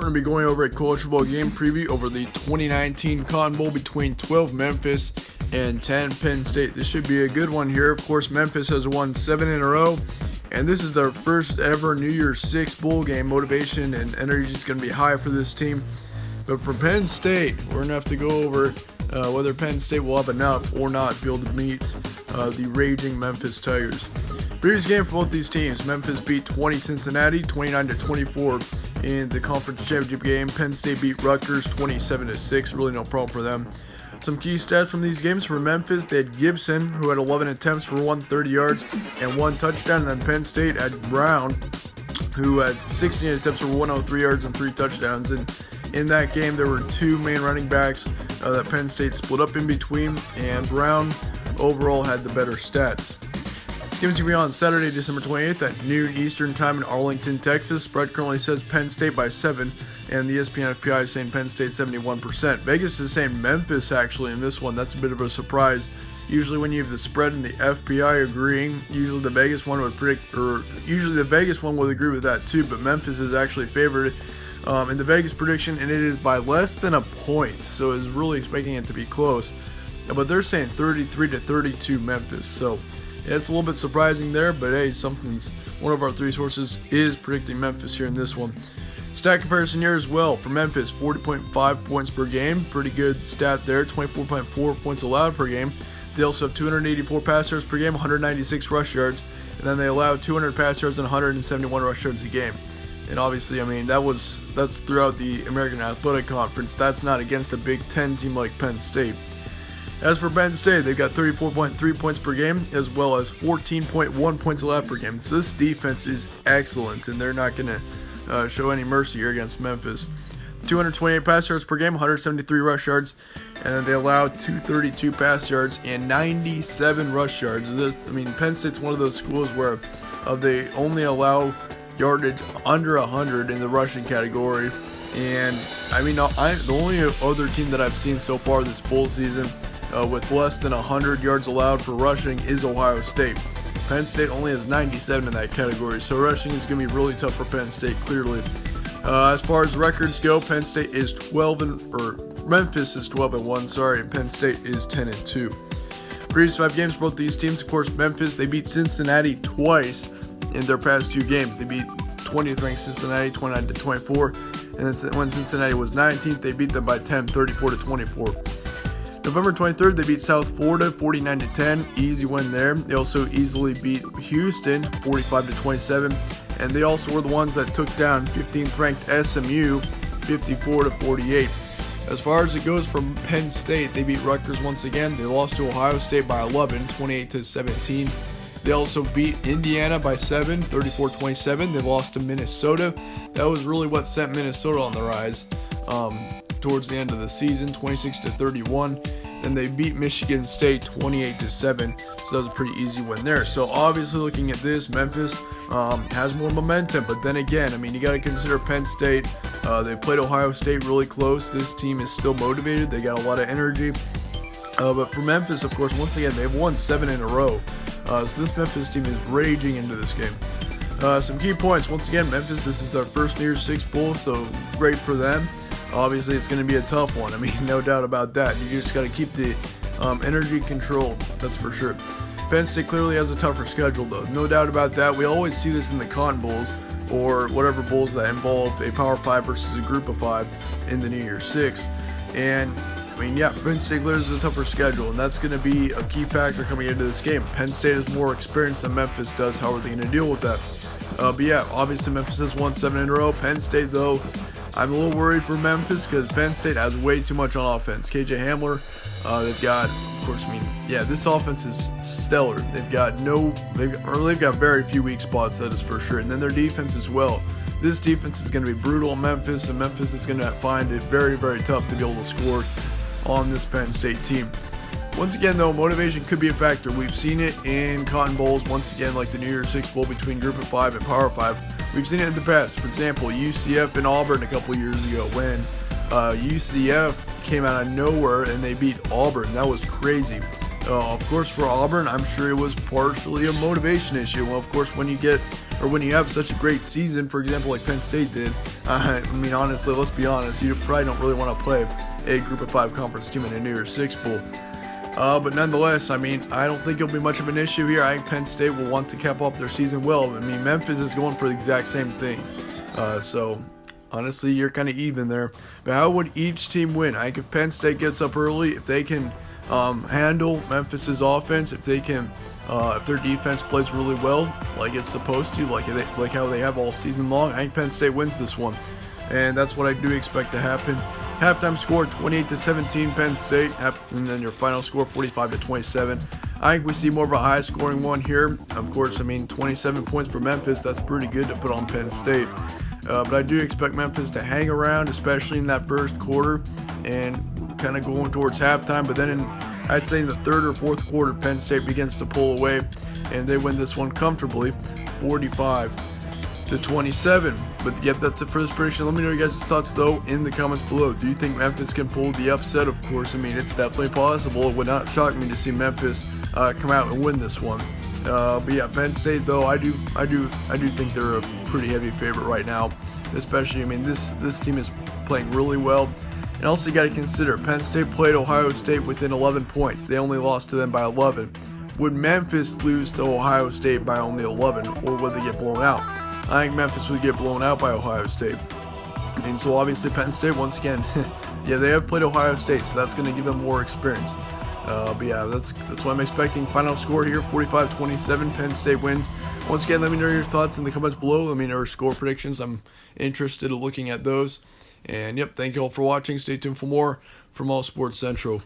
We're going to be going over a college football game preview over the 2019 Cotton Bowl between 12 Memphis and 10 Penn State. This should be a good one here. Of course, Memphis has won 7 in a row, and this is their first ever New Year's Six bowl game. Motivation and energy is going to be high for this team. But for Penn State, we're going to have to go over whether Penn State will have enough or not to be able to meet the raging Memphis Tigers. Previous game for both these teams, Memphis beat Cincinnati 29-24 in the conference championship game. Penn State beat Rutgers 27-6. Really no problem for them. Some key stats from these games for Memphis: they had Gibson, who had 11 attempts for 130 yards and 1 touchdown. And then Penn State had Brown, who had 16 attempts for 103 yards and 3 touchdowns. And in that game, there were 2 main running backs that Penn State split up in between, and Brown overall had the better stats. This game is going to be on Saturday, December 28th at noon Eastern Time in Arlington, Texas. Spread currently says Penn State by 7, and the ESPN FPI is saying Penn State 71%. Vegas is saying Memphis actually in this one. That's a bit of a surprise. Usually when you have the spread and the FPI agreeing, usually the Vegas one would predict, or usually the Vegas one would agree with that too, but Memphis is actually favored in the Vegas prediction, and it is by less than a point, so is really expecting it to be close. But they're saying 33-32 Memphis, so yeah, it's a little bit surprising there, but hey, one of our 3 sources is predicting Memphis here in this one. Stat comparison here as well for Memphis: 40.5 points per game, pretty good stat there. 24.4 points allowed per game. They also have 284 pass yards per game, 196 rush yards, and then they allow 200 pass yards and 171 rush yards a game. And obviously, I mean, that's throughout the American Athletic Conference. That's not against a Big Ten team like Penn State. As for Penn State, they've got 34.3 points per game, as well as 14.1 points allowed per game. So this defense is excellent, and they're not going to show any mercy here against Memphis. 228 pass yards per game, 173 rush yards, and then they allow 232 pass yards and 97 rush yards. Penn State's one of those schools where they only allow yardage under 100 in the rushing category. And the only other team that I've seen so far this bowl season with less than 100 yards allowed for rushing is Ohio State. Penn State only has 97 in that category, so rushing is going to be really tough for Penn State, clearly. As far as records go, Memphis is 12-1, and Penn State is 10-2. Previous 5 games for both these teams, of course, Memphis, they beat Cincinnati twice in their past 2 games. They beat 20th ranked Cincinnati 29-24, and then when Cincinnati was 19th, they beat them by 10, 34-24. November 23rd, they beat South Florida 49-10, easy win there. They also easily beat Houston 45-27, and they also were the ones that took down 15th ranked SMU 54-48. As far as it goes from Penn State, they beat Rutgers once again. They lost to Ohio State by 11, 28-17. They also beat Indiana by 7, 34-27. They lost to Minnesota. That was really what sent Minnesota on the rise towards the end of the season, 26-31. Then they beat Michigan State 28-7. So that was a pretty easy win there. So obviously, looking at this, Memphis has more momentum. But then again, you got to consider Penn State. They played Ohio State really close. This team is still motivated. They got a lot of energy. But for Memphis, of course, once again, they've won 7 in a row. So this Memphis team is raging into this game. Some key points. Once again, Memphis, this is their first New Year's Six bowl, so great for them. Obviously, it's going to be a tough one. No doubt about that. You just got to keep the energy controlled. That's for sure. Penn State clearly has a tougher schedule, though. No doubt about that. We always see this in the Cotton Bowls or whatever bowls that involve a Power 5 versus a Group of 5 in the New Year's Six. And Penn State clearly has a tougher schedule, and that's going to be a key factor coming into this game. Penn State has more experience than Memphis does. How are they going to deal with that? Obviously Memphis has won 7 in a row. Penn State, though, I'm a little worried for Memphis because Penn State has way too much on offense. KJ Hamler, they've got, of course, this offense is stellar. They've got very few weak spots, that is for sure. And then their defense as well. This defense is going to be brutal in Memphis, and Memphis is going to find it very, very tough to be able to score on this Penn State team. Once again, though, motivation could be a factor. We've seen it in Cotton Bowls, once again, like the New Year's Six Bowl between Group of 5 and Power 5. We've seen it in the past. For example, UCF and Auburn a couple years ago when UCF came out of nowhere and they beat Auburn. That was crazy. Of course, for Auburn, I'm sure it was partially a motivation issue. Well, of course, when you have such a great season, for example, like Penn State did, I mean, honestly, let's be honest, you probably don't really want to play a Group of 5 conference team in a New Year's Six bowl. But nonetheless, I mean, I don't think it'll be much of an issue here. I think Penn State will want to cap off their season well. I mean, Memphis is going for the exact same thing. So, honestly, you're kind of even there. But how would each team win? I think if Penn State gets up early, if they can handle Memphis's offense, if their defense plays really well, like it's supposed to, like how they have all season long, I think Penn State wins this one. And that's what I do expect to happen. Halftime score 28-17 Penn State, and then your final score 45-27. I think we see more of a high scoring one here. Of course, I mean 27 points for Memphis, that's pretty good to put on Penn State. But I do expect Memphis to hang around, especially in that first quarter and kind of going towards halftime. But then I'd say in the third or fourth quarter, Penn State begins to pull away and they win this one comfortably, 45-27. But yep, that's it for this prediction. Let me know your guys' thoughts though in the comments below. Do you think Memphis can pull the upset? Of course, I mean it's definitely possible. It would not shock me to see Memphis come out and win this one. But yeah, Penn State though, I do think they're a pretty heavy favorite right now. Especially, I mean this team is playing really well. And also you got to consider Penn State played Ohio State within 11 points. They only lost to them by 11. Would Memphis lose to Ohio State by only 11, or would they get blown out? I think Memphis would get blown out by Ohio State. And so obviously Penn State, once again, yeah, they have played Ohio State, so that's going to give them more experience. But yeah, that's what I'm expecting. Final score here, 45-27, Penn State wins. Once again, let me know your thoughts in the comments below. Let me know your score predictions. I'm interested in looking at those. And yep, thank you all for watching. Stay tuned for more from All Sports Central.